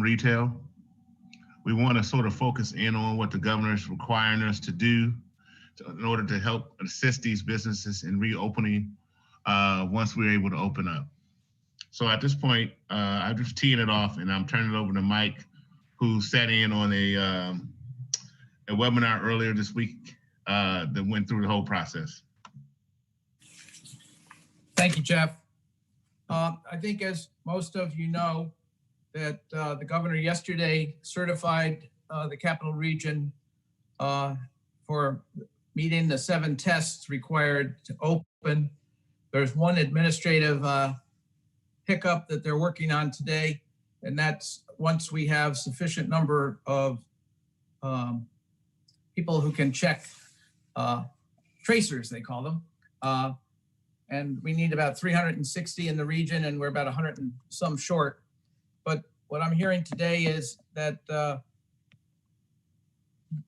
retail. We want to sort of focus in on what the governor is requiring us to do in order to help assist these businesses in reopening once we're able to open up. So at this point, I'm just teeing it off, and I'm turning it over to Mike, who sat in on a webinar earlier this week that went through the whole process. Thank you, Jeff. I think, as most of you know, that the governor yesterday certified the capital region for meeting the 7 tests required to open. There's one administrative hiccup that they're working on today, and that's once we have sufficient number of people who can check tracers, they call them. And we need about 360 in the region, and we're about 100 and some short. But what I'm hearing today is that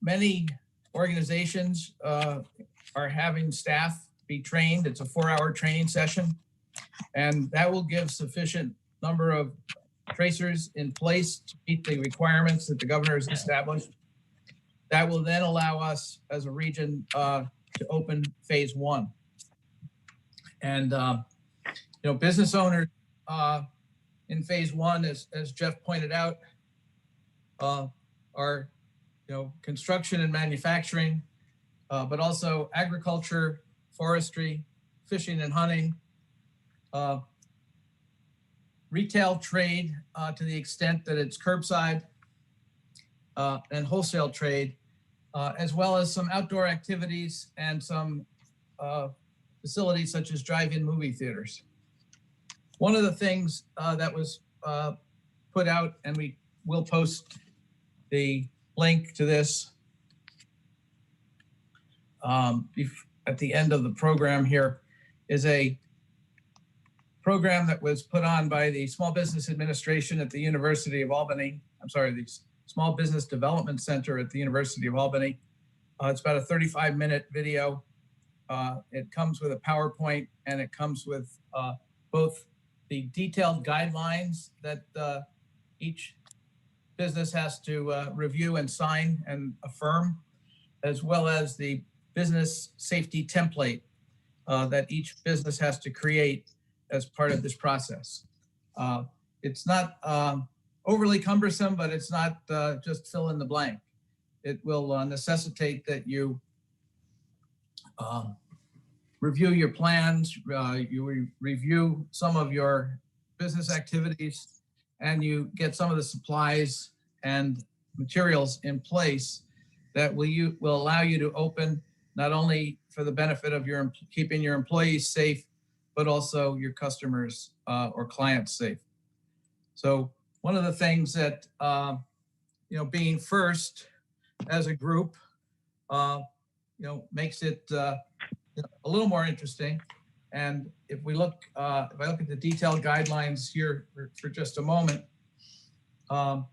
many organizations are having staff be trained. It's a 4-hour training session, and that will give sufficient number of tracers in place to meet the requirements that the governor has established. That will then allow us as a region to open phase 1. And business owners in phase 1, as Jeff pointed out, are construction and manufacturing, but also agriculture, forestry, fishing and hunting, retail trade to the extent that it's curbside, and wholesale trade, as well as some outdoor activities and some facilities such as drive-in movie theaters. One of the things that was put out, and we will post the link to this at the end of the program here, is a program that was put on by the Small Business Administration at the University of Albany. I'm sorry, the Small Business Development Center at the University of Albany. It's about a 35-minute video. It comes with a PowerPoint, and it comes with both the detailed guidelines that each business has to review and sign and affirm, as well as the business safety template that each business has to create as part of this process. It's not overly cumbersome, but it's not just fill in the blank. It will necessitate that you review your plans, you review some of your business activities, and you get some of the supplies and materials in place that will allow you to open, not only for the benefit of keeping your employees safe, but also your customers or clients safe. So one of the things that being first as a group makes it a little more interesting. And if we look, if I look at the detailed guidelines here for just a moment, I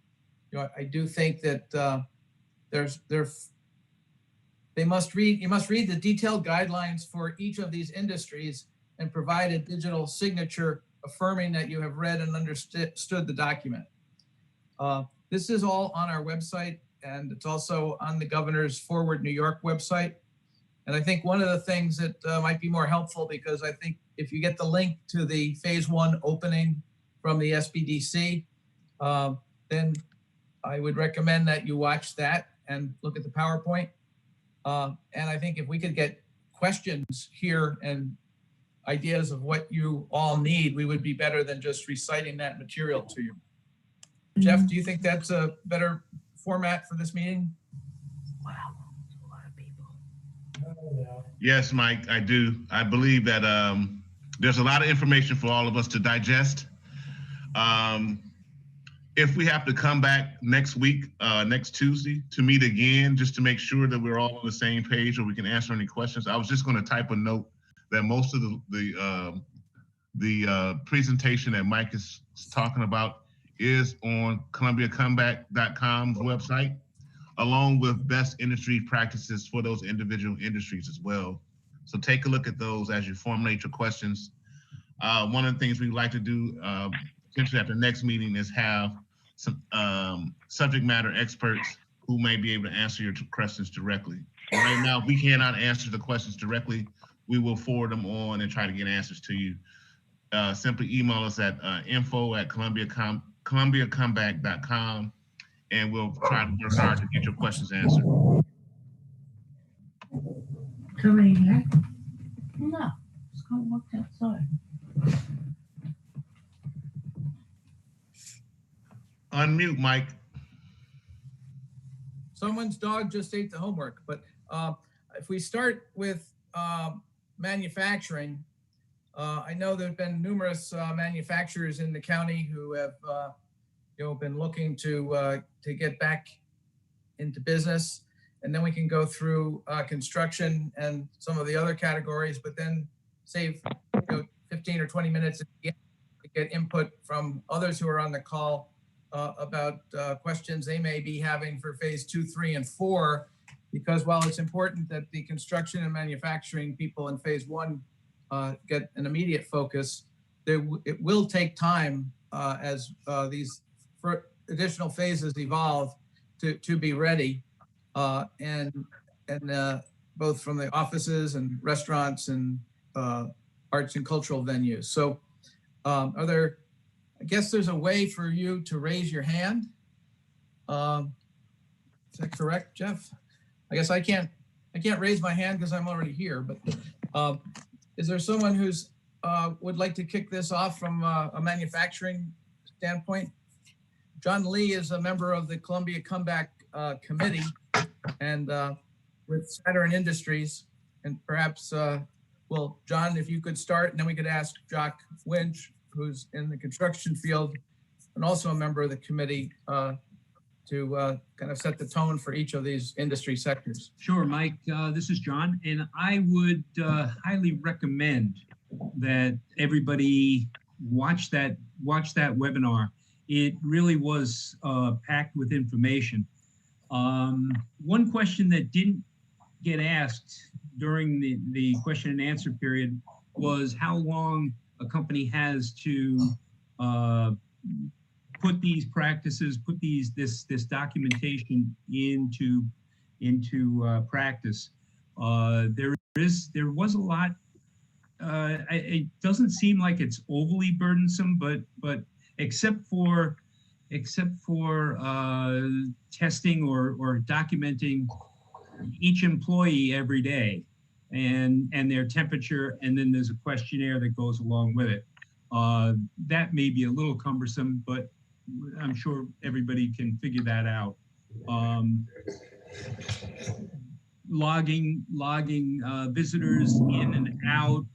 do think that you must read the detailed guidelines for each of these industries and provide a digital signature affirming that you have read and understood the document. This is all on our website, and it's also on the governor's Forward New York website. And I think one of the things that might be more helpful, because I think if you get the link to the phase 1 opening from the SBDC, then I would recommend that you watch that and look at the PowerPoint. And I think if we could get questions here and ideas of what you all need, we would be better than just reciting that material to you. Jeff, do you think that's a better format for this meeting? Wow, a lot of people. Yes, Mike, I do. I believe that there's a lot of information for all of us to digest. If we have to come back next week, next Tuesday, to meet again, just to make sure that we're all on the same page or we can answer any questions, I was just going to type a note that most of the presentation that Mike is talking about is on ColumbiaComeback.com's website, along with best industry practices for those individual industries as well. So take a look at those as you formulate your questions. One of the things we'd like to do potentially at the next meeting is have some subject matter experts who may be able to answer your questions directly. And right now, if we cannot answer the questions directly, we will forward them on and try to get answers to you. Simply email us at info@columbiacomeback.com, and we'll try to work hard to get your questions answered. Somebody here? No, just go walk outside. Unmute, Mike. Someone's dog just ate the homework, but if we start with manufacturing, I know there have been numerous manufacturers in the county who have been looking to get back into business, and then we can go through construction and some of the other categories, but then save 15 or 20 minutes at the end to get input from others who are on the call about questions they may be having for phase 2, 3, and 4, because while it's important that the construction and manufacturing people in phase 1 get an immediate focus, it will take time as these additional phases evolve to be ready, and both from the offices and restaurants and arts and cultural venues. So I guess there's a way for you to raise your hand. Is that correct, Jeff? I guess I can't raise my hand because I'm already here, but is there someone who's would like to kick this off from a manufacturing standpoint? John Lee is a member of the Columbia Comeback Committee, and with Saturn Industries, and perhaps, well, John, if you could start, and then we could ask Jock Winch, who's in the construction field and also a member of the committee, to kind of set the tone for each of these industry sectors. Sure, Mike. This is John, and I would highly recommend that everybody watch that webinar. It really was packed with information. One question that didn't get asked during the question and answer period was how long a company has to put these practices, put this documentation into practice. There was a lot. It doesn't seem like it's overly burdensome, but except for testing or documenting each employee every day and their temperature, and then there's a questionnaire that goes along with it. That may be a little cumbersome, but I'm sure everybody can figure that out. Logging visitors in and out,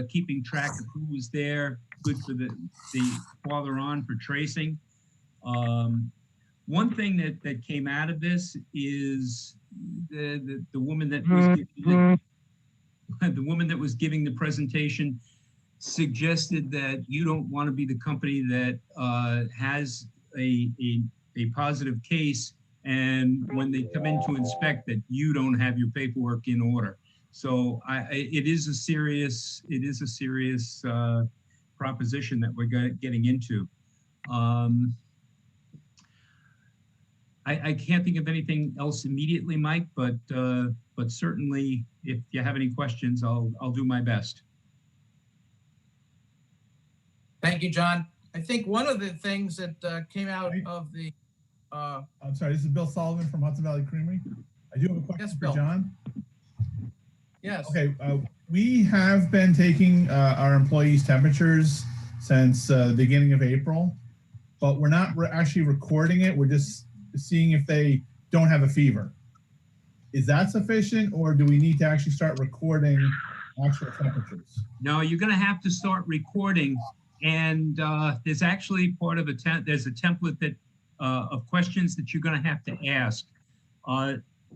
keeping track of who was there, good for the farther on for tracing. One thing that came out of this is the woman that was giving the presentation suggested that you don't want to be the company that has a positive case, and when they come in to inspect that you don't have your paperwork in order. So it is a serious proposition that we're getting into. I can't think of anything else immediately, Mike, but certainly if you have any questions, I'll do my best. Thank you, John. I think one of the things that came out of the I'm sorry, this is Bill Sullivan from Hudson Valley Creamery. I do have a question Yes, for Bill. John. Yes. Okay, we have been taking our employees' temperatures since the beginning of April, but we're not actually recording it. We're just seeing if they don't have a fever. Is that sufficient, or do we need to actually start recording actual temperatures? No, you're going to have to start recording, and there's actually part of there's a template that of questions that you're going to have to ask.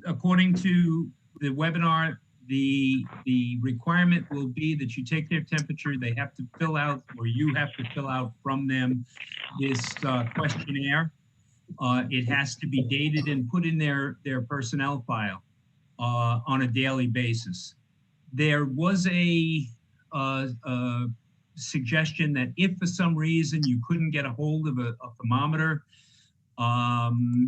According to the webinar, the requirement will be that you take their temperature. They have to fill out, or you have to fill out from them, this questionnaire. It has to be dated and put in their personnel file on a daily basis. There was a suggestion that if for some reason you couldn't get a hold of a thermometer,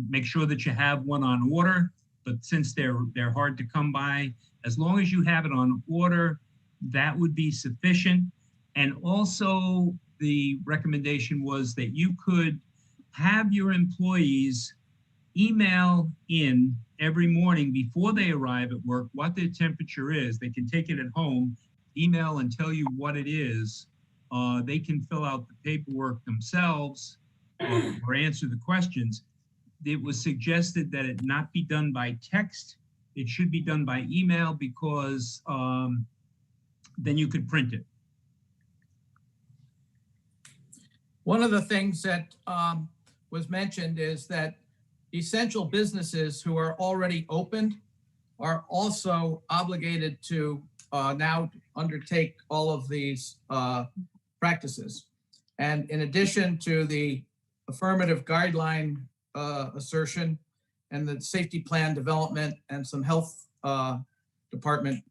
Make sure that you have one on order, but since they're hard to come by, as long as you have it on order, that would be sufficient. And also the recommendation was that you could have your employees email in every morning before they arrive at work what their temperature is. They can take it at home, email and tell you what it is. They can fill out the paperwork themselves or answer the questions. It was suggested that it not be done by text. It should be done by email because then you could print it. One of the things that was mentioned is that essential businesses who are already opened are also obligated to now undertake all of these practices. And in addition to the affirmative guideline assertion and the safety plan development and some health department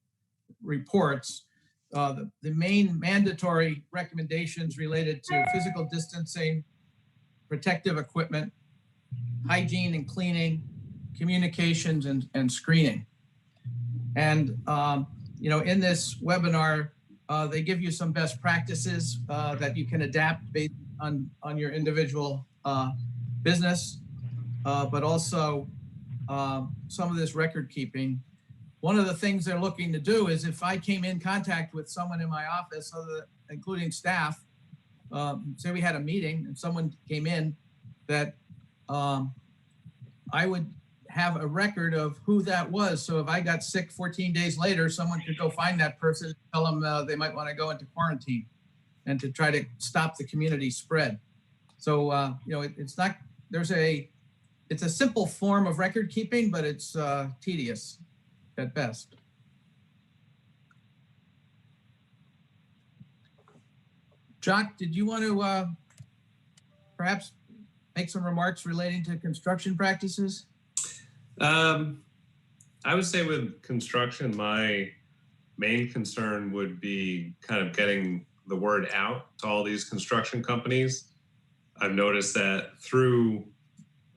reports, the main mandatory recommendations related to physical distancing, protective equipment, hygiene and cleaning, communications, and screening. And in this webinar, they give you some best practices that you can adapt based on your individual business, but also some of this record keeping. One of the things they're looking to do is if I came in contact with someone in my office, including staff, say we had a meeting and someone came in, that I would have a record of who that was. So if I got sick 14 days later, someone could go find that person, tell them they might want to go into quarantine and to try to stop the community spread. So, it's not, it's a simple form of record keeping, but it's tedious at best. Jock, did you want to perhaps make some remarks relating to construction practices? I would say with construction, my main concern would be kind of getting the word out to all these construction companies. I've noticed that through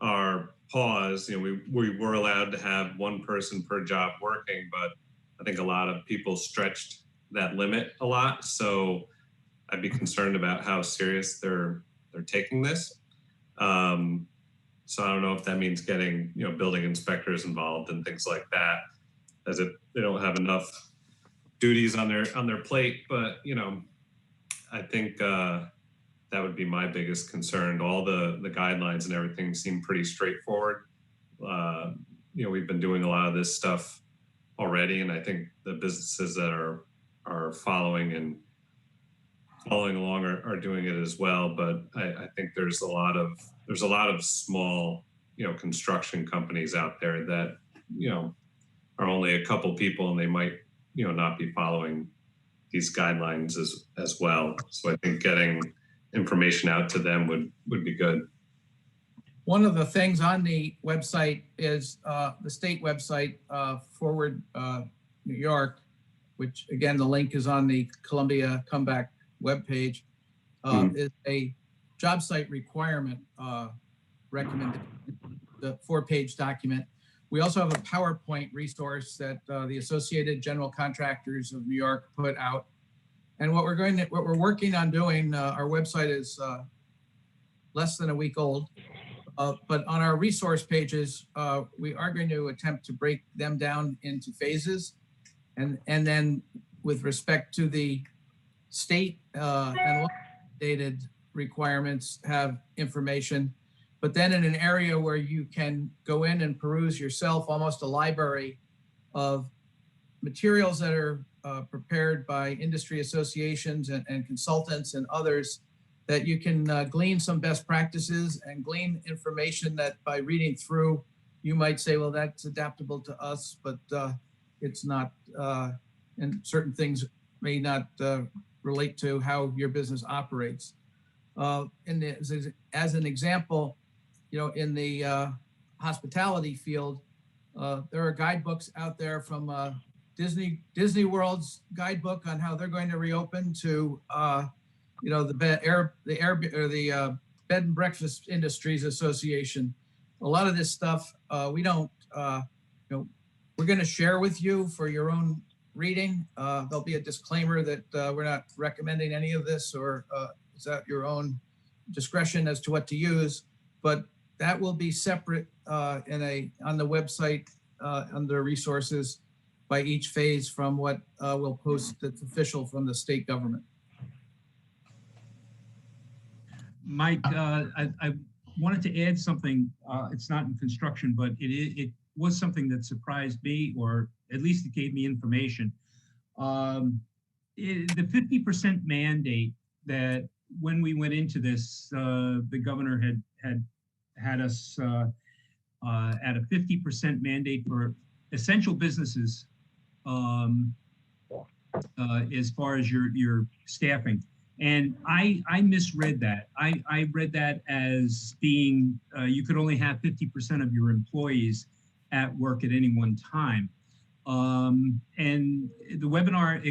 our pause, we were allowed to have one person per job working, but I think a lot of people stretched that limit a lot. So I'd be concerned about how serious they're taking this. So I don't know if that means getting, building inspectors involved and things like that, as if they don't have enough duties on their plate. But, I think that would be my biggest concern. All the guidelines and everything seem pretty straightforward. We've been doing a lot of this stuff already, and I think the businesses that are following along are doing it as well. But I think there's a lot of small, construction companies out there that, are only a couple people, and they might, not be following these guidelines as well. So I think getting information out to them would be good. One of the things on the website is the state website, Forward New York, which again, the link is on the Columbia Comeback webpage, is a job site requirement recommended, the 4-page document. We also have a PowerPoint resource that the Associated General Contractors of New York put out. And what we're working on doing, our website is less than a week old, but on our resource pages, we are going to attempt to break them down into phases. And then with respect to the state and dated requirements, have information, but then in an area where you can go in and peruse yourself, almost a library of materials that are prepared by industry associations and consultants and others, that you can glean some best practices and glean information that by reading through, you might say, well, that's adaptable to us, but it's not, and certain things may not relate to how your business operates. As an example, in the hospitality field, there are guidebooks out there from Disney World's guidebook on how they're going to reopen to the Bed and Breakfast Industries Association. A lot of this stuff, we don't, we're going to share with you for your own reading. There'll be a disclaimer that we're not recommending any of this, or is at your own discretion as to what to use. But that will be separate on the website under resources by each phase from what we'll post that's official from the state government. Mike, I wanted to add something. It's not in construction, but it was something that surprised me, or at least it gave me information. The 50% mandate that when we went into this, the governor had us at a 50% mandate for essential businesses as far as your staffing. And I misread that. I read that as being you could only have 50% of your employees at work at any one time. And the webinar,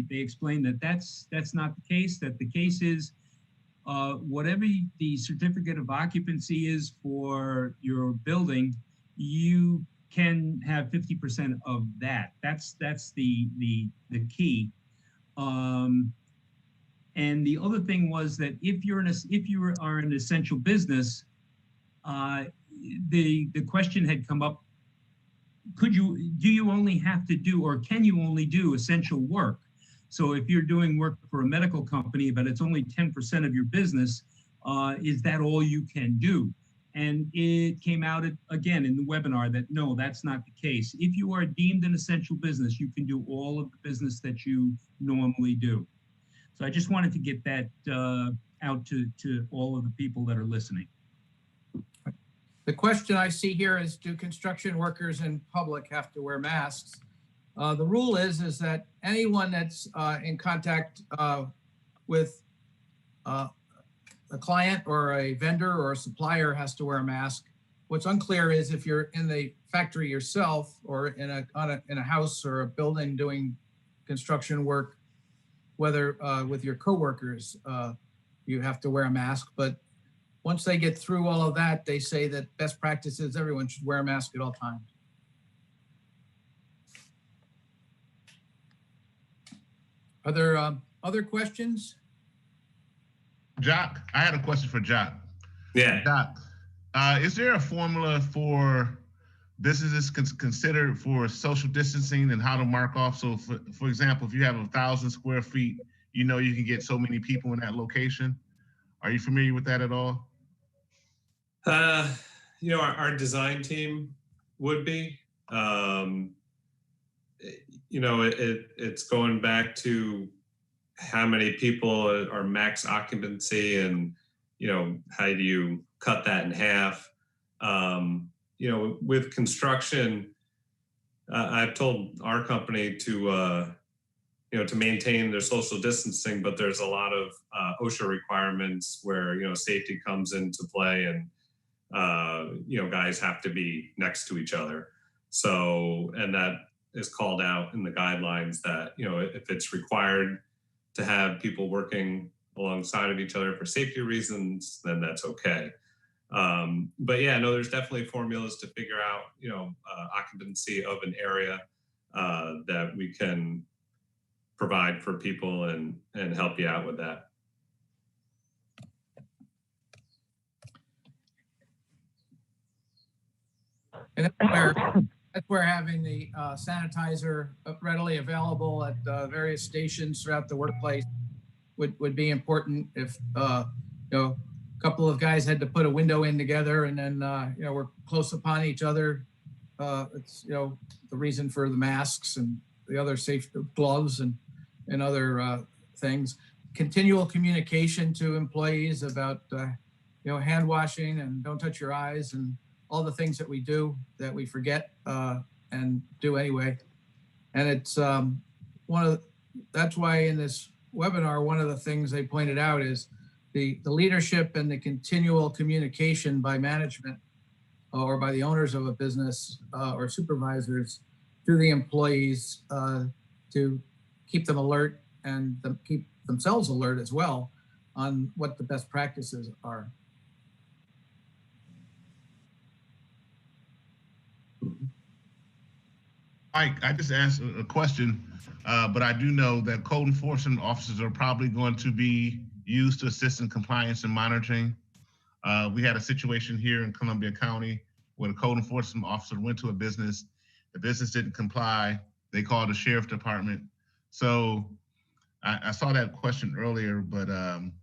they explained that that's not the case. That the case is whatever the certificate of occupancy is for your building, you can have 50% of that. That's the key. And the other thing was that if you are an essential business, the question had come up: do you only have to do, or can you only do essential work? So if you're doing work for a medical company, but it's only 10% of your business, is that all you can do? And it came out again in the webinar that no, that's not the case. If you are deemed an essential business, you can do all of the business that you normally do. So I just wanted to get that out to all of the people that are listening. The question I see here is, do construction workers in public have to wear masks? The rule is that anyone that's in contact with a client or a vendor or a supplier has to wear a mask. What's unclear is if you're in the factory yourself or in a house or a building doing construction work, whether with your coworkers, you have to wear a mask. But once they get through all of that, they say that best practice is everyone should wear a mask at all times. Are there other questions? Jock, I had a question for Jock. Yeah. Jock, is there a formula for businesses considered for social distancing and how to mark off? So for example, if you have 1,000 square feet, you can get so many people in that location. Are you familiar with that at all? Our design team would be. It's going back to how many people are max occupancy, and how do you cut that in half? With construction, I've told our company to maintain their social distancing, but there's a lot of OSHA requirements where safety comes into play, and guys have to be next to each other. So, and that is called out in the guidelines that if it's required to have people working alongside of each other for safety reasons, then that's okay. But yeah, no, there's definitely formulas to figure out, occupancy of an area that we can provide for people and help you out with that. And that's where having the sanitizer readily available at various stations throughout the workplace would be important. If a couple of guys had to put a window in together, and then we're close upon each other, it's the reason for the masks and the other safe gloves and other things. Continual communication to employees about hand washing and don't touch your eyes and all the things that we do that we forget and do anyway. And it's that's why in this webinar, one of the things they pointed out is the leadership and the continual communication by management or by the owners of a business or supervisors to the employees to keep them alert and keep themselves alert as well on what the best practices are. Mike, I just asked a question, but I do know that code enforcement officers are probably going to be used to assist in compliance and monitoring. We had a situation here in Columbia County where the code enforcement officer went to a business. The business didn't comply. They called the sheriff department. So I saw that question earlier, but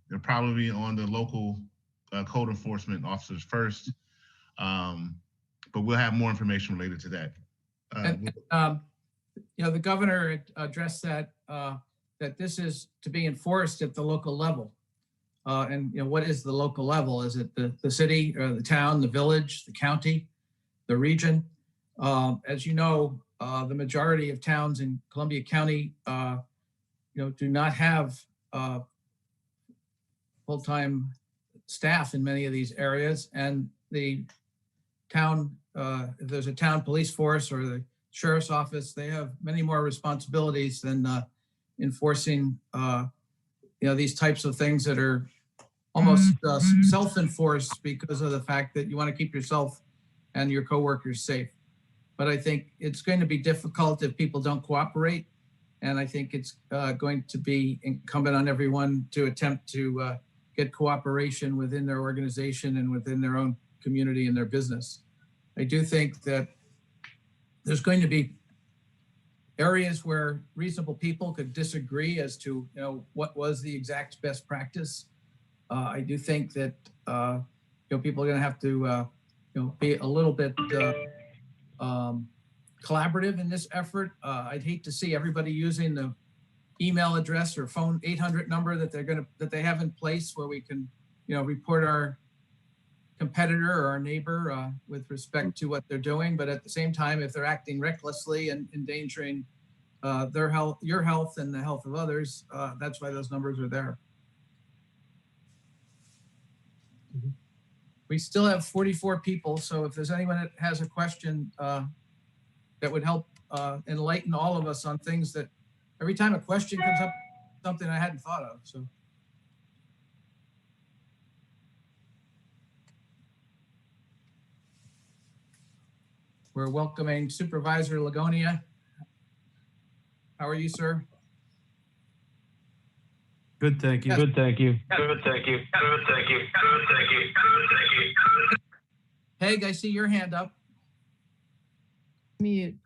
they're probably on the local code enforcement officers first. But we'll have more information related to that. You know, the governor addressed that that this is to be enforced at the local level. And you know, what is the local level? Is it the city or the town, the village, the county, the region? As you know, the majority of towns in Columbia County, you know, do not have full-time staff in many of these areas, and the town, if there's a town police force or the sheriff's office, they have many more responsibilities than enforcing, you know, these types of things that are almost self-enforced because of the fact that you want to keep yourself and your coworkers safe. But I think it's going to be difficult if people don't cooperate. And I think it's going to be incumbent on everyone to attempt to get cooperation within their organization and within their own community and their business. I do think that there's going to be areas where reasonable people could disagree as to, you know, what was the exact best practice. I do think that you know, people are going to have to you know, be a little bit collaborative in this effort. I'd hate to see everybody using the email address or phone 800 number that they have in place where we can, you know, report our competitor or our neighbor with respect to what they're doing. But at the same time, if they're acting recklessly and endangering their health, your health, and the health of others, that's why those numbers are there. We still have 44 people, so if there's anyone that has a question that would help enlighten all of us on things that every time a question comes up, something I hadn't thought of. So. We're welcoming Supervisor Lagonia. How are you, sir? Good, thank you. Yes. Good, thank you. Good, thank you. Good, thank you. Good, thank you. Good, thank you. Peg, I see your hand up. Mute.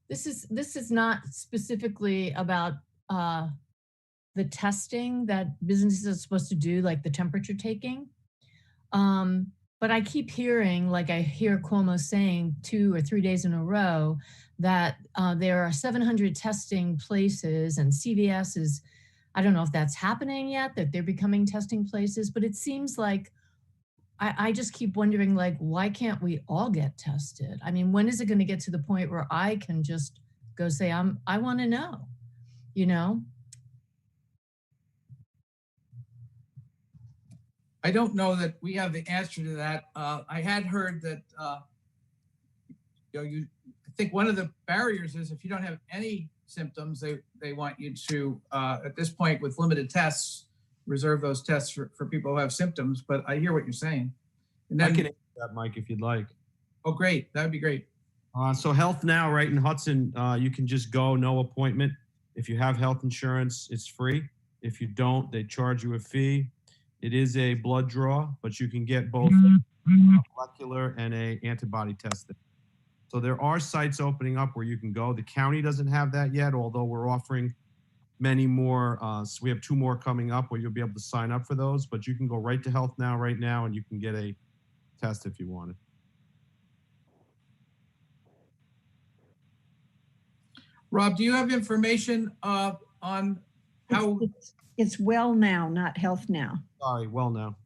This is not specifically about the testing that businesses are supposed to do, like the temperature taking. But I keep hearing, like I hear Cuomo saying 2 or 3 days in a row, that there are 700 testing places, and CVS is, I don't know if that's happening yet, that they're becoming testing places, but it seems like, I just keep wondering, like, why can't we all get tested? I mean, when is it going to get to the point where I can just go say, I want to know, you know? I don't know that we have the answer to that. I had heard that, you know, I think one of the barriers is if you don't have any symptoms, they want you to, at this point with limited tests, reserve those tests for people who have symptoms, but I hear what you're saying. And then, I can answer that, Mike, if you'd like. Oh, great. That would be great. So Health Now, right in Hudson, you can just go, no appointment. If you have health insurance, it's free. If you don't, they charge you a fee. It is a blood draw, but you can get both molecular and a antibody testing. So there are sites opening up where you can go. The county doesn't have that yet, although we're offering many more. So we have 2 more coming up where you'll be able to sign up for those, but you can go right to Health Now right now and you can get a test if you want it. Rob, do you have information on how? It's Well Now, not Health Now. Sorry, Well Now.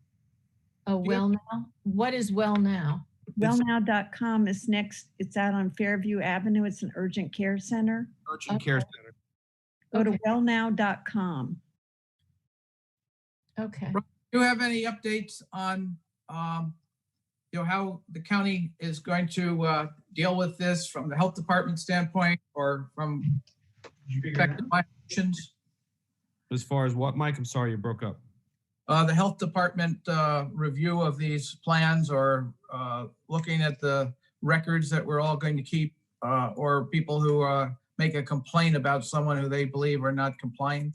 Oh, Well Now? What is Well Now? Wellnow.com is next. It's out on Fairview Avenue. It's an urgent care center. Urgent Care Center. Go to wellnow.com. Okay. Do you have any updates on you know, how the county is going to deal with this from the health department standpoint or from effective violations? As far as what, Mike? I'm sorry, you broke up. the health department review of these plans, or looking at the records that we're all going to keep, or people who make a complaint about someone who they believe are not complying?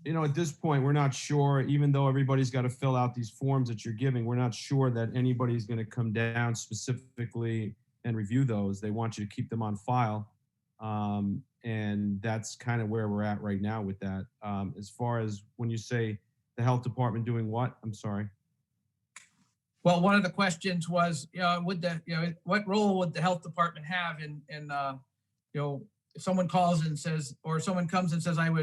You know, at this point, we're not sure, even though everybody's got to fill out these forms that you're giving, we're not sure that anybody's going to come down specifically and review those. They want you to keep them on file. And that's kind of where we're at right now with that. As far as when you say the health department doing what, I'm sorry. Well, one of the questions was, what role would the health department have in if someone calls and says, or someone comes and says, I'm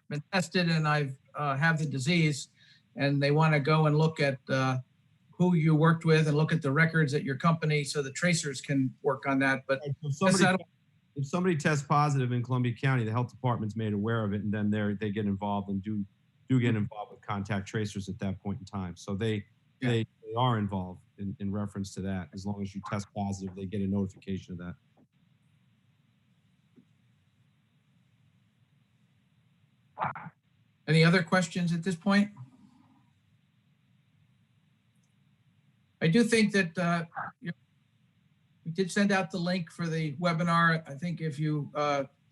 been tested and I've have the disease, and they want to go and look at who you worked with and look at the records at your company so the tracers can work on that. But if somebody tests positive in Columbia County, the health department's made aware of it, and then they get involved and do get involved with contact tracers at that point in time. So they are involved in reference to that. As long as you test positive, they get a notification of that. Any other questions at this point? I do think that we did send out the link for the webinar. I think if you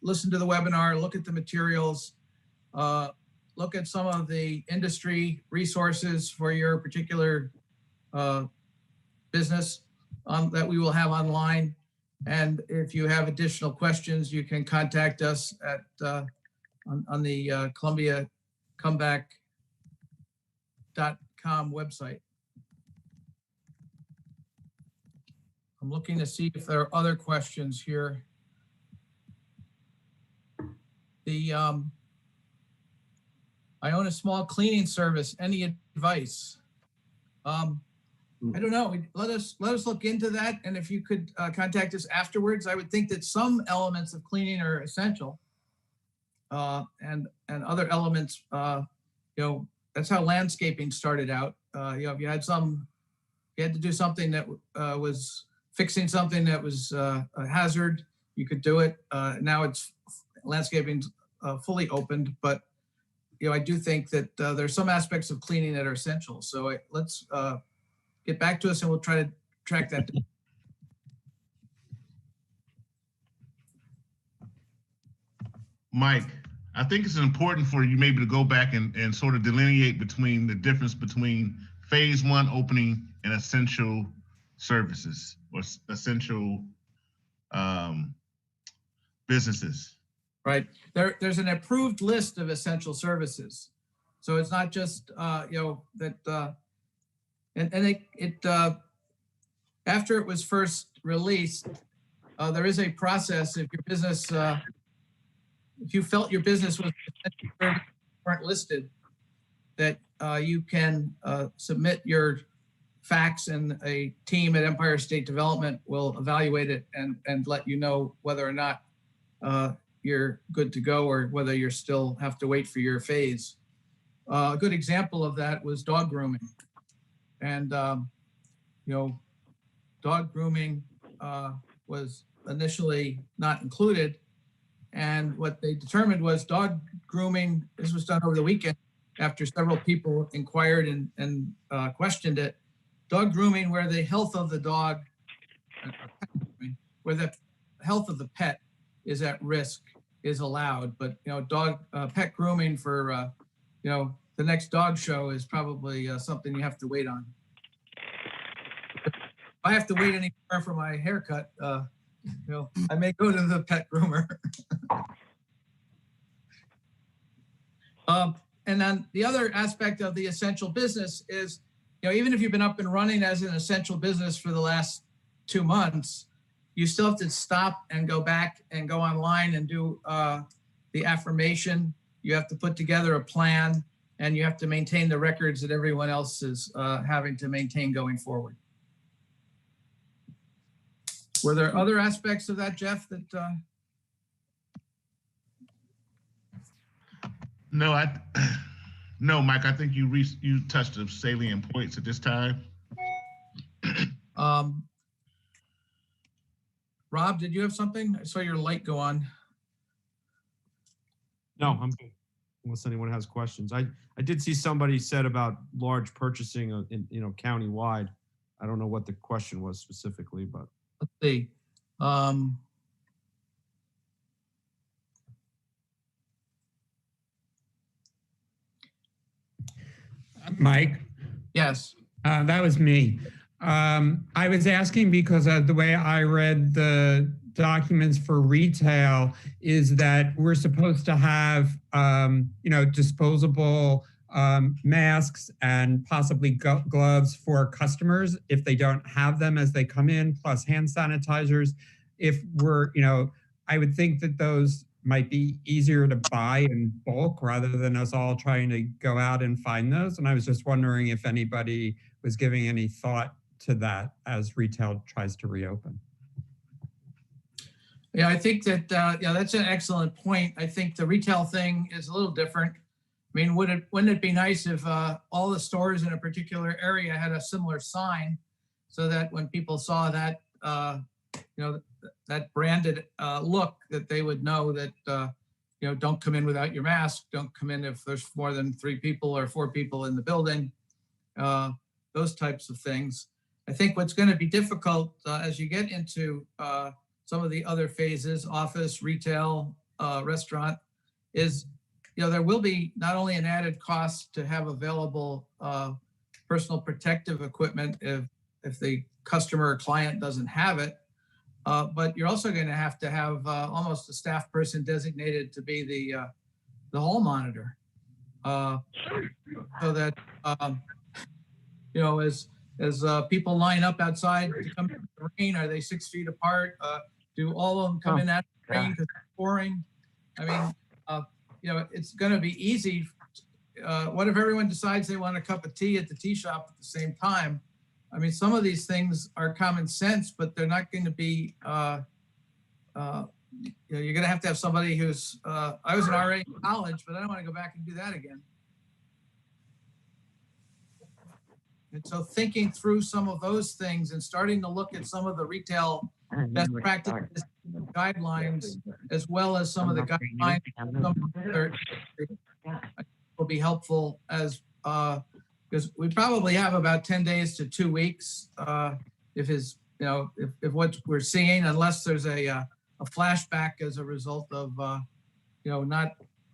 listen to the webinar, look at the materials, look at some of the industry resources for your particular business that we will have online. And if you have additional questions, you can contact us at on the Columbia Comeback.com website. I'm looking to see if there are other questions here. I own a small cleaning service. Any advice? I don't know. Let us look into that. And if you could contact us afterwards, I would think that some elements of cleaning are essential. And other elements, that's how landscaping started out. If you had to do something that was fixing something that was a hazard, you could do it. Now it's landscaping fully opened, but I do think that there's some aspects of cleaning that are essential. So let's get back to us and we'll try to track that down. Mike, I think it's important for you maybe to go back and sort of delineate between the difference between phase one opening and essential services or essential businesses. Right. There's an approved list of essential services. So it's not just, that, after it was first released, there is a process. If your business, if you felt your business was weren't listed, that you can submit your fax, and a team at Empire State Development will evaluate it and let you know whether or not you're good to go or whether you still have to wait for your phase. A good example of that was dog grooming. And, dog grooming was initially not included. And what they determined was dog grooming, this was done over the weekend after several people inquired and questioned it. Dog grooming where the health of the dog, where the health of the pet is at risk is allowed. But, pet grooming for, the next dog show is probably something you have to wait on. If I have to wait any more for my haircut, I may go to the pet groomer. And then the other aspect of the essential business is, even if you've been up and running as an essential business for the last 2 months, you still have to stop and go back and go online and do the affirmation. You have to put together a plan, and you have to maintain the records that everyone else is having to maintain going forward. Were there other aspects of that, Jeff, that? No, Mike, I think you touched the salient points at this time. Rob, did you have something? I saw your light go on. No, I'm good. unless anyone has questions. I did see somebody said about large purchasing in, countywide. I don't know what the question was specifically, but. Let's see. Mike, Yes. that was me. I was asking because the way I read the documents for retail is that we're supposed to have, disposable masks and possibly gloves for customers if they don't have them as they come in, plus hand sanitizers. If we're, I would think that those might be easier to buy in bulk rather than us all trying to go out and find those. And I was just wondering if anybody was giving any thought to that as retail tries to reopen. Yeah, I think that, that's an excellent point. I think the retail thing is a little different. I mean, wouldn't it be nice if all the stores in a particular area had a similar sign so that when people saw that, that branded look, that they would know that, don't come in without your mask, don't come in if there's more than 3 people or 4 people in the building, those types of things. I think what's going to be difficult as you get into some of the other phases, office, retail, restaurant, is, there will be not only an added cost to have available personal protective equipment if the customer or client doesn't have it, but you're also going to have almost a staff person designated to be the hall monitor, so that as people line up outside to come in the rain, are they 6 feet apart? Do all of them come in after the rain because it's pouring? I mean, it's going to be easy. What if everyone decides they want a cup of tea at the tea shop at the same time? I mean, some of these things are common sense, but they're not going to be, you're going to have somebody who's, I was an RA in college, but I don't want to go back and do that again. And so thinking through some of those things and starting to look at some of the retail best practices guidelines, as well as some of the guidelines will be helpful as, because we probably have about 10 days to 2 weeks if what we're seeing, unless there's a flashback as a result of not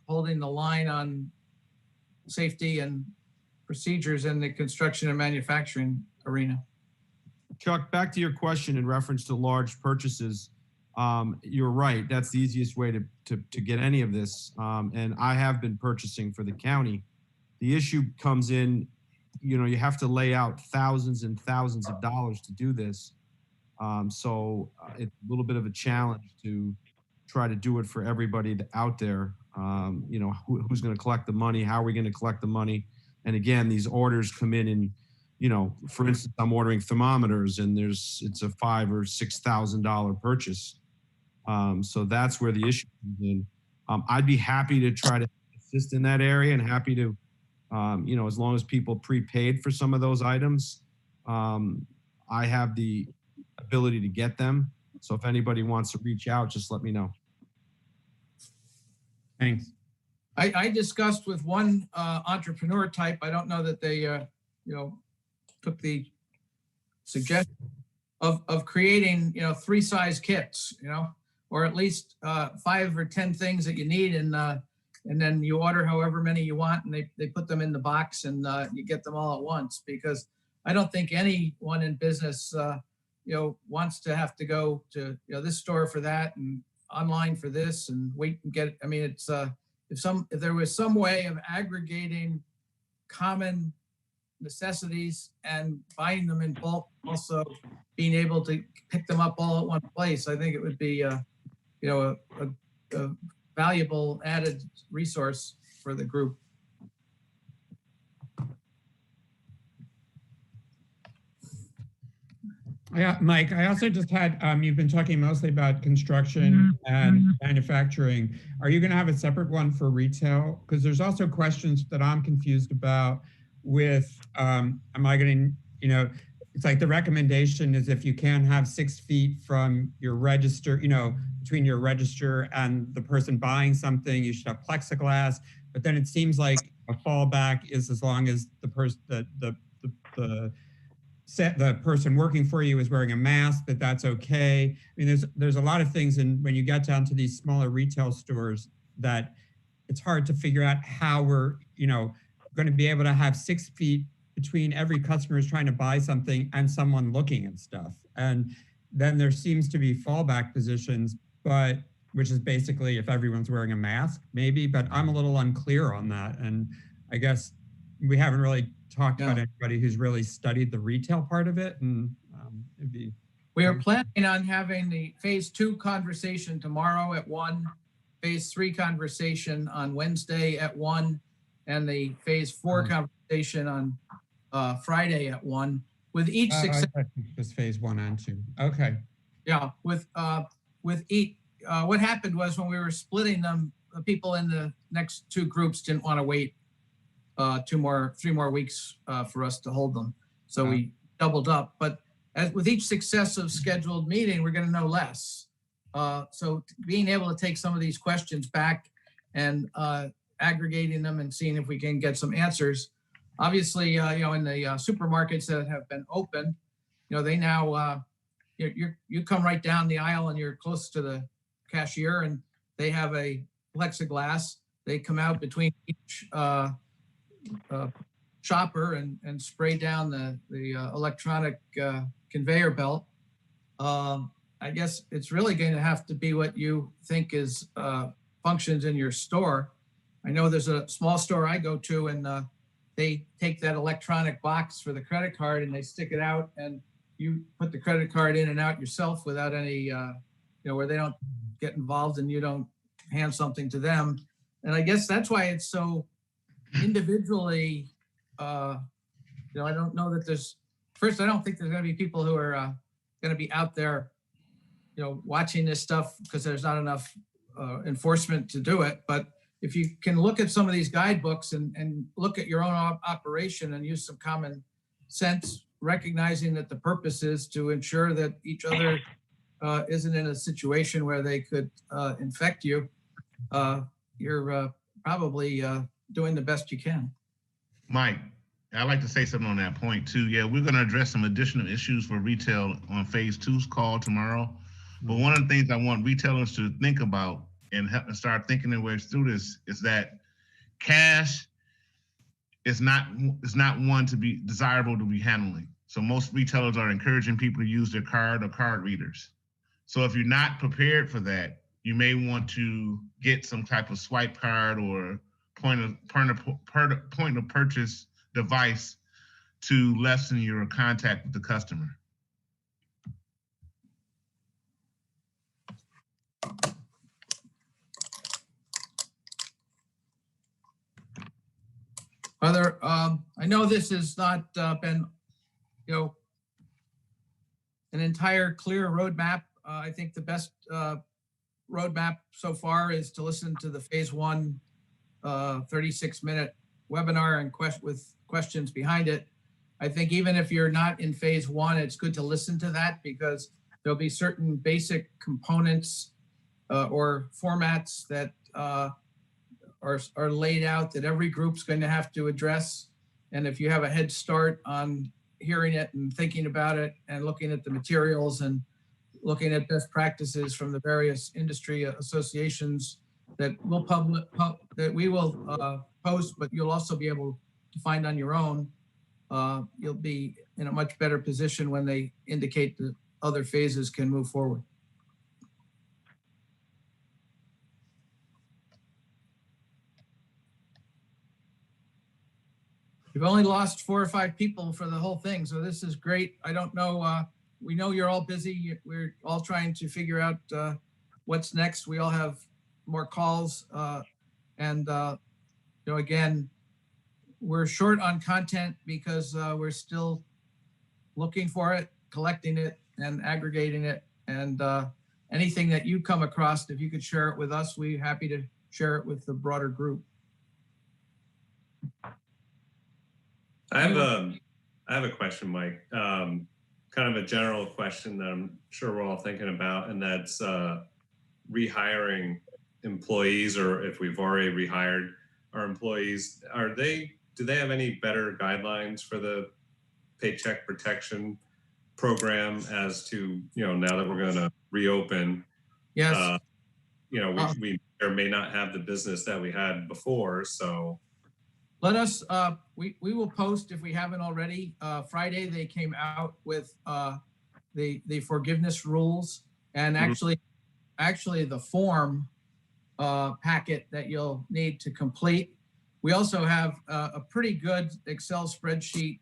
holding the line on safety and procedures in the construction and manufacturing arena. Chuck, back to your question in reference to large purchases. You're right. That's the easiest way to get any of this. And I have been purchasing for the county. The issue comes in, you have to lay out thousands and thousands of dollars to do this. So it's a little bit of a challenge to try to do it for everybody out there. Who's going to collect the money? How are we going to collect the money? And again, these orders come in, for instance, I'm ordering thermometers and it's a $5,000 or $6,000 purchase. So that's where the issue comes in. I'd be happy to try to assist in that area and happy to, as long as people prepaid for some of those items, I have the ability to get them. So if anybody wants to reach out, just let me know. Thanks. I discussed with one entrepreneur type. I don't know that they, took the suggestion of creating, 3 size kits, or at least 5 or 10 things that you need, and then you order however many you want, and they put them in the box, and you get them all at once. Because I don't think anyone in business, wants to have to go to this store for that and online for this and wait and get it. I mean, it's if there was some way of aggregating common necessities and buying them in bulk, also being able to pick them up all at one place, I think it would be a valuable added resource for the group. Yeah, Mike, I also just had, you've been talking mostly about construction and manufacturing. Are you going to have a separate one for retail? Because there's also questions that I'm confused about with, am I going to, it's like the recommendation is if you can't have 6 feet from your register, between your register and the person buying something, you should have plexiglass. But then it seems like a fallback is as long as the person working for you is wearing a mask, that's okay. I mean, there's a lot of things, and when you get down to these smaller retail stores, that it's hard to figure out how we're, going to be able to have 6 feet between every customer who's trying to buy something and someone looking at stuff. And then there seems to be fallback positions, which is basically if everyone's wearing a mask, maybe, but I'm a little unclear on that. And I guess we haven't really talked about anybody who's really studied the retail part of it. And we are planning on having the phase 2 conversation tomorrow at 1, phase 3 conversation on Wednesday at 1, and the phase 4 conversation on Friday at 1. With each success, was phase 1 and 2. Okay. Yeah, with each. What happened was when we were splitting them, the people in the next 2 groups didn't want to wait 3 more weeks for us to hold them. So we doubled up. But as with each successive scheduled meeting, we're going to know less. So being able to take some of these questions back and aggregating them and seeing if we can get some answers. Obviously, in the supermarkets that have been open, they now you come right down the aisle and you're close to the cashier, and they have a plexiglass. They come out between each shopper and spray down the electronic conveyor belt. I guess it's really going to have to be what you think is functions in your store. I know there's a small store I go to, and they take that electronic box for the credit card and they stick it out, and you put the credit card in and out yourself without any, where they don't get involved and you don't hand something to them. And I guess that's why it's so individually, I don't know that I don't think there's going to be people who are going to be out there, watching this stuff because there's not enough enforcement to do it. But if you can look at some of these guidebooks and look at your own operation and use some common sense, recognizing that the purpose is to ensure that each other isn't in a situation where they could infect you, you're probably doing the best you can. Mike, I'd like to say something on that point too. Yeah, we're going to address some additional issues for retail on phase 2's call tomorrow. But one of the things I want retailers to think about and start thinking their ways through this is that cash is not one to be desirable to be handling. So most retailers are encouraging people to use their card or card readers. So if you're not prepared for that, you may want to get some type of swipe card or point of purchase device to lessen your contact with the customer. I know this has not been, an entire clear roadmap. I think the best roadmap so far is to listen to the phase 1 36-minute webinar and with questions behind it. I think even if you're not in phase 1, it's good to listen to that because there'll be certain basic components or formats that are laid out that every group's going to have to address. And if you have a head start on hearing it and thinking about it and looking at the materials and looking at best practices from the various industry associations that we will post, but you'll also be able to find on your own, you'll be in a much better position when they indicate that other phases can move forward. We've only lost 4 or 5 people for the whole thing, so this is great. I don't know, we know you're all busy. We're all trying to figure out what's next. We all have more calls, and again, we're short on content because we're still looking for it, collecting it, and aggregating it. And anything that you come across, if you could share it with us, we're happy to share it with the broader group. I have a question, Mike. Kind of a general question that I'm sure we're all thinking about, and that's rehiring employees, or if we've already rehired. our employees, do they have any better guidelines for the Paycheck Protection Program as to, now that we're going to reopen? Yes. We may not have the business that we had before, so. Let us, we will post if we haven't already. Friday, they came out with the forgiveness rules, and actually the form packet that you'll need to complete. We also have a pretty good Excel spreadsheet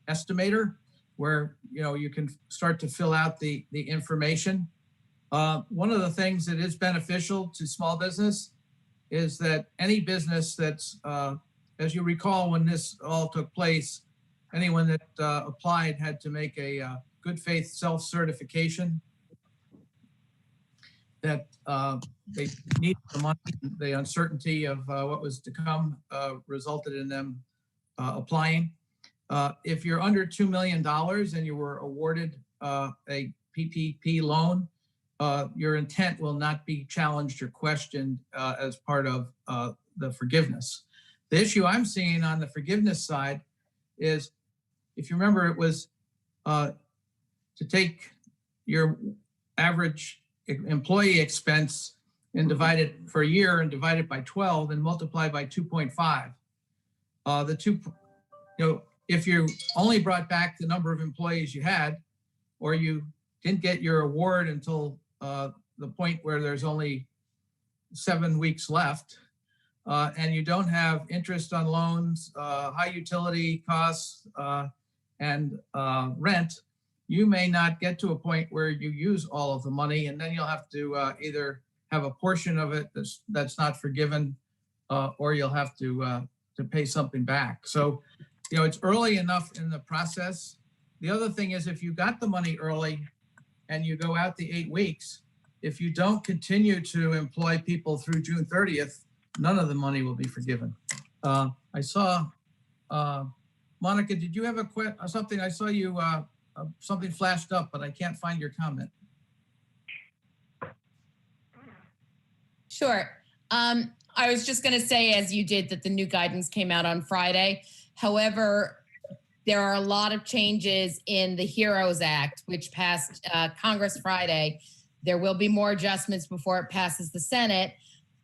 estimator where you can start to fill out the information. One of the things that is beneficial to small business is that any business that's, as you recall, when this all took place, anyone that applied had to make a good faith self-certification that they needed the money. The uncertainty of what was to come resulted in them applying. If you're under $2 million and you were awarded a PPP loan, your intent will not be challenged or questioned as part of the forgiveness. The issue I'm seeing on the forgiveness side is, if you remember, it was to take your average employee expense and divide it for a year and divide it by 12 and multiply by 2.5. If you only brought back the number of employees you had, or you didn't get your award until the point where there's only 7 weeks left, and you don't have interest on loans, high utility costs, and rent, you may not get to a point where you use all of the money, and then you'll have to either have a portion of it that's not forgiven, or you'll have to pay something back. So, it's early enough in the process. The other thing is, if you got the money early and you go out the 8 weeks, if you don't continue to employ people through June 30th, none of the money will be forgiven. I saw, Monica, did you have something? I saw you, something flashed up, but I can't find your comment. Sure. I was just going to say, as you did, that the new guidance came out on Friday. However, there are a lot of changes in the HEROES Act, which passed Congress Friday. There will be more adjustments before it passes the Senate,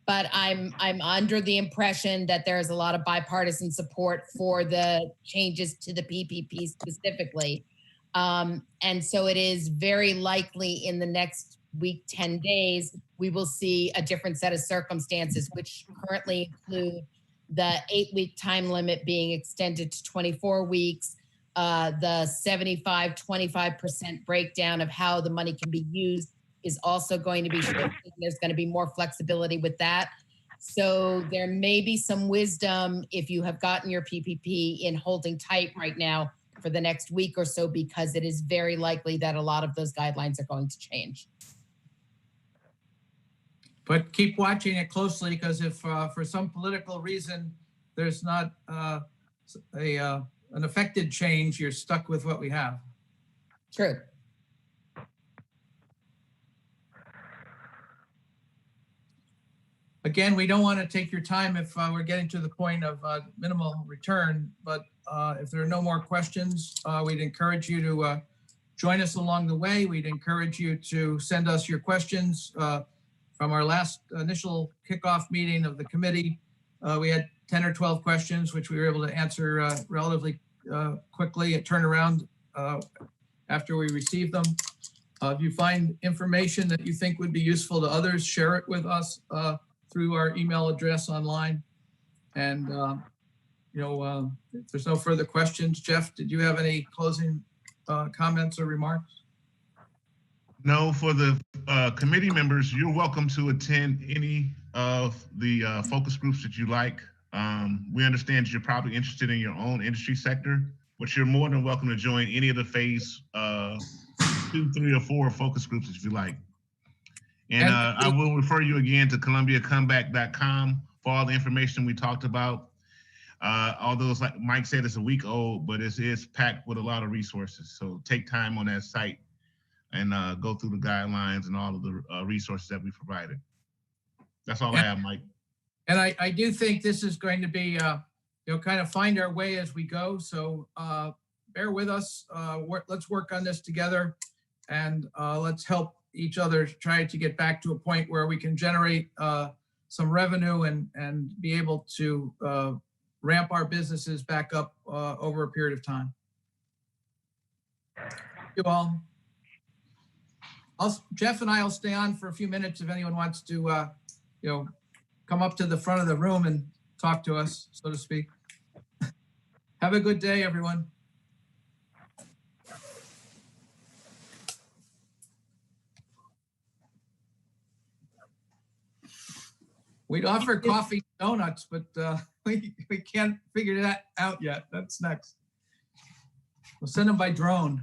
but I'm under the impression that there is a lot of bipartisan support for the changes to the PPP specifically. And so it is very likely in the next week, 10 days, we will see a different set of circumstances, which currently include the 8-week time limit being extended to 24 weeks, the 75-25% breakdown of how the money can be used is also going to be shifted. There's going to be more flexibility with that. So there may be some wisdom if you have gotten your PPP in holding tight right now for the next week or so, because it is very likely that a lot of those guidelines are going to change. But keep watching it closely, because if for some political reason there's not an affected change, you're stuck with what we have. True. Again, we don't want to take your time if we're getting to the point of minimal return, but if there are no more questions, we'd encourage you to join us along the way. We'd encourage you to send us your questions. From our last initial kickoff meeting of the committee, we had 10 or 12 questions, which we were able to answer relatively quickly and turn around after we received them. If you find information that you think would be useful to others, share it with us through our email address online. And if there's no further questions, Jeff, did you have any closing comments or remarks? No, for the committee members, you're welcome to attend any of the focus groups that you like. We understand you're probably interested in your own industry sector, but you're more than welcome to join any of the phase 2, 3, or 4 focus groups if you like. And I will refer you again to columbiacomeback.com for all the information we talked about. Although, like Mike said, it's a week old, but it is packed with a lot of resources. So take time on that site and go through the guidelines and all of the resources that we provided. That's all I have, Mike. And I do think this is going to be, kind of find our way as we go. So bear with us. Let's work on this together, and let's help each other try to get back to a point where we can generate some revenue and be able to ramp our businesses back up over a period of time. Thank you all. Jeff and I will stay on for a few minutes if anyone wants to, come up to the front of the room and talk to us, so to speak. Have a good day, everyone. We'd offer coffee and donuts, but we can't figure that out yet. That's next. We'll send them by drone.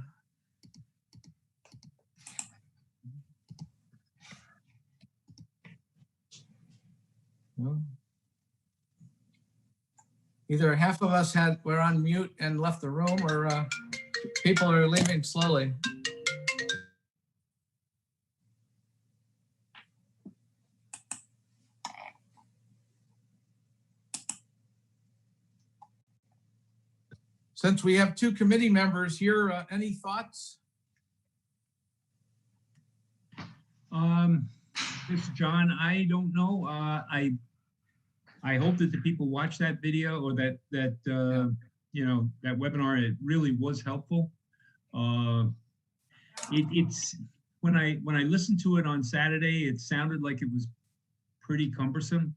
Either half of us were on mute and left the room, or people are leaving slowly. Since we have two committee members here, any thoughts? This is John. I don't know. I hope that the people watch that video or that webinar. It really was helpful. It's when I listened to it on Saturday, it sounded like it was pretty cumbersome.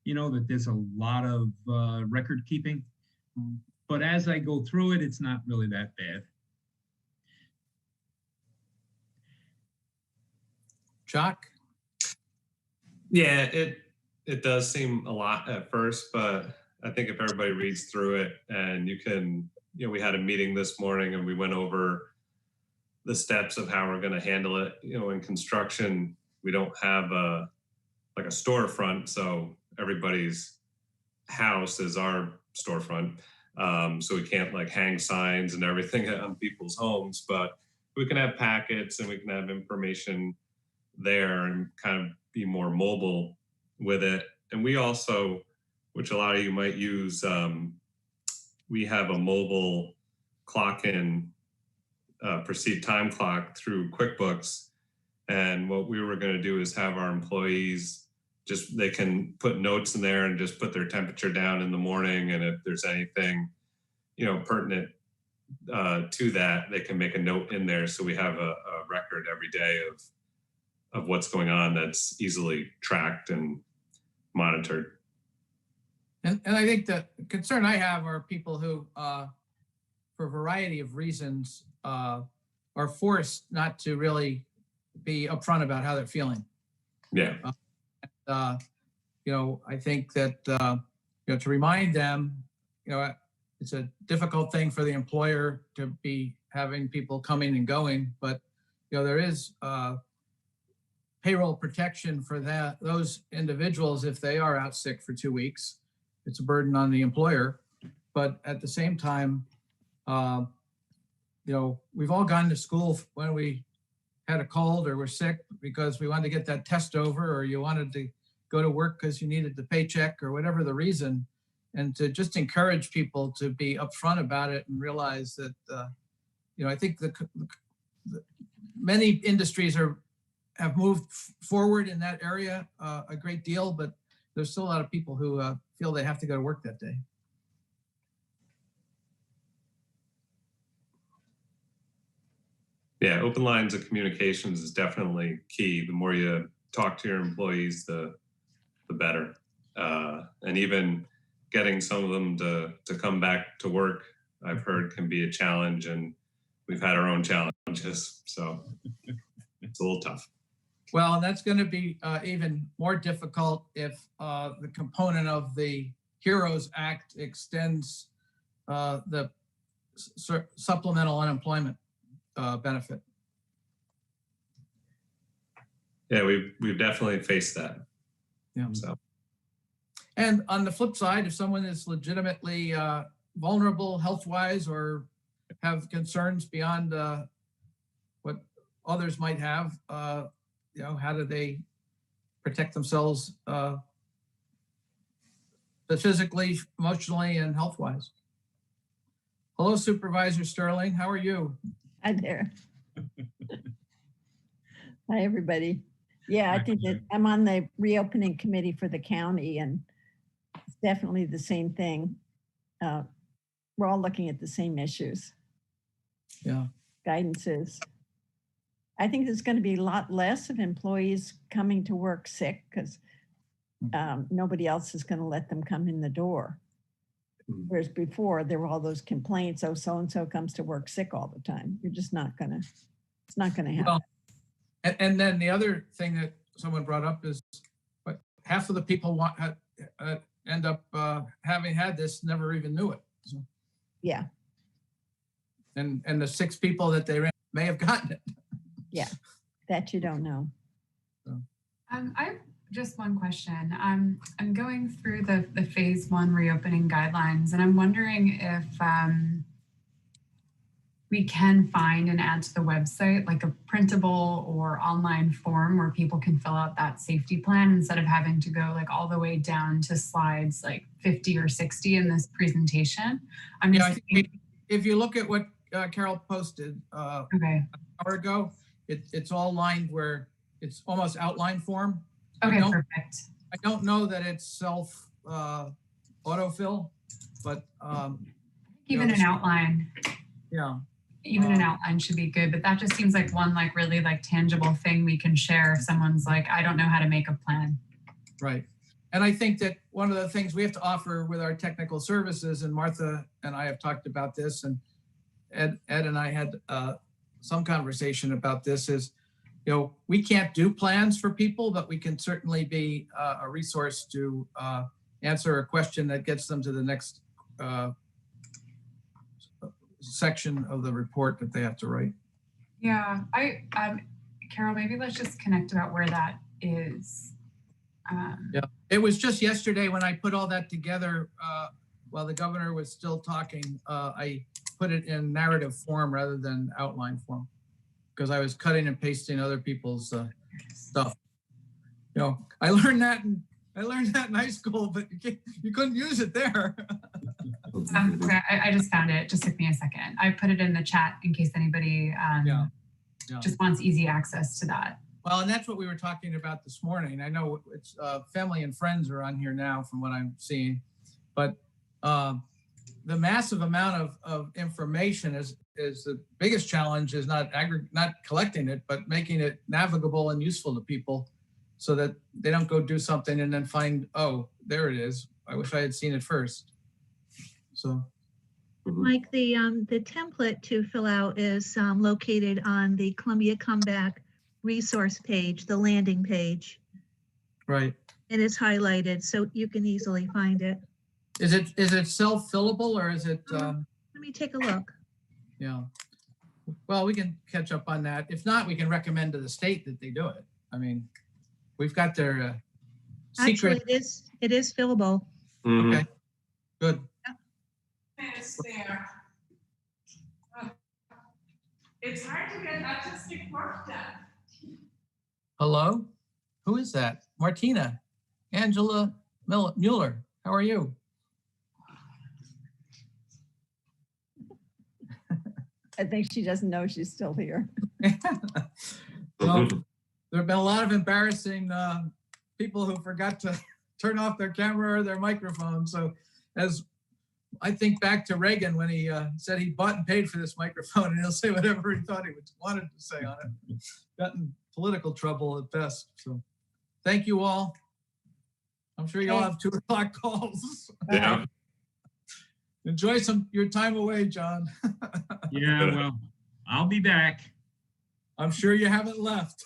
That there's a lot of record keeping. But as I go through it, it's not really that bad. Jock? Yeah, it does seem a lot at first, but I think if everybody reads through it and we had a meeting this morning and we went over the steps of how we're going to handle it. In construction, we don't have a storefront, so everybody's house is our storefront. So we can't hang signs and everything on people's homes, but we can have packets and we can have information there and kind of be more mobile with it. And we also, which a lot of you might use, we have a mobile clock-in perceived time clock through QuickBooks. And what we were going to do is have our employees they can put notes in there and just put their temperature down in the morning. And if there's anything, pertinent to that, they can make a note in there. So we have a record every day of what's going on that's easily tracked and monitored. And I think the concern I have are people who, for a variety of reasons, are forced not to really be upfront about how they're feeling. Yeah. I think that, to remind them, it's a difficult thing for the employer to be having people coming and going, but, there is payroll protection for those individuals if they are out sick for 2 weeks. It's a burden on the employer, but at the same time, we've all gone to school when we had a cold or were sick because we wanted to get that test over, or you wanted to go to work because you needed the paycheck or whatever the reason, and to just encourage people to be upfront about it and realize that, I think many industries have moved forward in that area a great deal, but there's still a lot of people who feel they have to go to work that day. Yeah, open lines of communications is definitely key. The more you talk to your employees, the better. And even getting some of them to come back to work, I've heard can be a challenge, and we've had our own challenges. So it's a little tough. Well, and that's going to be even more difficult if the component of the HEROES Act extends the supplemental unemployment benefit. Yeah, we've definitely faced that. Yeah. So. And on the flip side, if someone is legitimately vulnerable health-wise or have concerns beyond what others might have, how do they protect themselves physically, emotionally, and health-wise. Hello, Supervisor Sterling. How are you? Hi there. Hi, everybody. Yeah, I think that I'm on the reopening committee for the county, and it's definitely the same thing. We're all looking at the same issues. Yeah. Guidances. I think there's going to be a lot less of employees coming to work sick because nobody else is going to let them come in the door. Whereas before there were all those complaints, oh, so-and-so comes to work sick all the time. You're just not gonna, it's not gonna happen. Well, and then the other thing that someone brought up is, but half of the people end up having had this never even knew it. So, yeah. And the 6 people that they may have gotten it. Yeah, that you don't know. So. I have just one question. I'm going through the phase 1 reopening guidelines, and I'm wondering if we can find and add to the website like a printable or online form where people can fill out that safety plan instead of having to go like all the way down to slides like 50 or 60 in this presentation. I'm just thinking, if you look at what Carol posted an hour ago, it's all lined where it's almost outline form. Okay, perfect. I don't know that it's self autofill, but even an outline. Yeah. Even an outline should be good, but that just seems like one like really like tangible thing we can share if someone's like, I don't know how to make a plan. Right. And I think that one of the things we have to offer with our technical services, and Martha and I have talked about this, and Ed and I had some conversation about this, is, you know, we can't do plans for people, but we can certainly be a resource to answer a question that gets them to the next section of the report that they have to write. Yeah, Carol, maybe let's just connect about where that is. Yeah, it was just yesterday when I put all that together while the governor was still talking. I put it in narrative form rather than outline form because I was cutting and pasting other people's stuff. You know, I learned that in high school, but you couldn't use it there. Okay, I just found it. Just took me a second. I put it in the chat in case anybody just wants easy access to that. Well, and that's what we were talking about this morning. I know it's family and friends are on here now from what I'm seeing, but the massive amount of information is the biggest challenge is not collecting it, but making it navigable and useful to people so that they don't go do something and then find, oh, there it is. I wish I had seen it first. So, Mike, the template to fill out is located on the Columbia Comeback resource page, the landing page. Right. It is highlighted, so you can easily find it. Is it self-fillable or is it? Let me take a look. Yeah. Well, we can catch up on that. If not, we can recommend to the state that they do it. I mean, we've got their secret. Actually, it is fillable. Okay. Good. It's there. It's hard to get autistic work done. Hello? Who is that? Martina. Angela Mueller. How are you? I think she doesn't know she's still here. Well, there have been a lot of embarrassing people who forgot to turn off their camera or their microphone. So as I think back to Reagan when he said he bought and paid for this microphone and he'll say whatever he thought he wanted to say on it. Got in political trouble at best. So thank you all. I'm sure you all have 2 o'clock calls. Yeah. Enjoy your time away, John. Yeah, well, I'll be back. I'm sure you haven't left.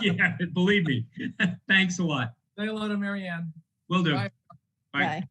Yeah, believe me. Thanks a lot. Say hello to Marianne. Will do. Bye. Bye. Bye.